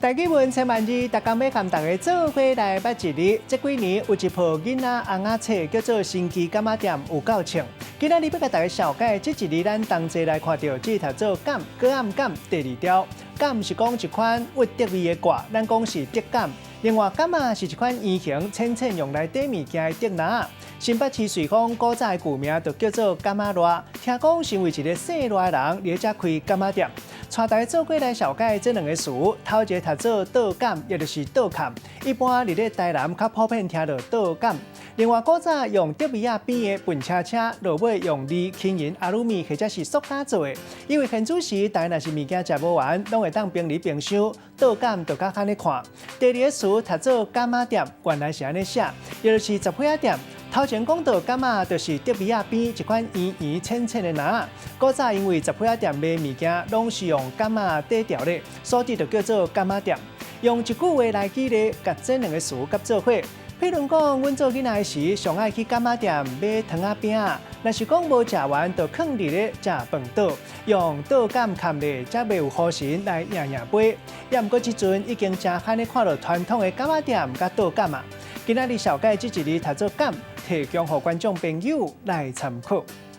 大家问千万字，大家要和大家做伙来捌一日。这几年有一部囡仔红仔册叫做《神奇柑仔店》，有够唱。今仔日要甲大家小解，这一日咱同齐来看到这读做柑，果暗柑第二条。柑是讲一款郁得味的果，咱讲是得柑。另外，柑仔是一款圆形、浅浅用来底物件的得拿。新北市瑞丰古早的旧名就叫做柑仔热，听讲是为一个姓赖的人伫遮开柑仔店。带大家做过来小解这两个词，头一个读做倒柑，也就是倒坎。一般伫咧台南较普遍听到倒柑。另外，古早用竹米仔编的笨车车，落尾用铝、轻银、阿鲁米或者是塑胶做的。因为现主时，大家若是物件食不完，拢会当冰里冰箱。倒柑就较安尼看。第二个词读做柑仔店，原来是安尼写，也就是十批仔店。头前讲到柑仔，就是竹米仔边一款圆圆浅浅的拿。古早因为十批仔店卖物件，拢是用柑仔底调的，所以就叫做柑仔店。用一句话来举例，甲这两个词甲做伙。譬如讲，阮做囡仔时，上爱去柑仔店买糖仔饼仔，若是讲无食完，就放伫咧食饭倒，用倒柑嵌咧，才袂有好神来赢杯。也毋过即阵已经真罕咧看到传统的柑仔店甲倒柑啊。今仔日小解这一日读做柑，提供予观众朋友来参考。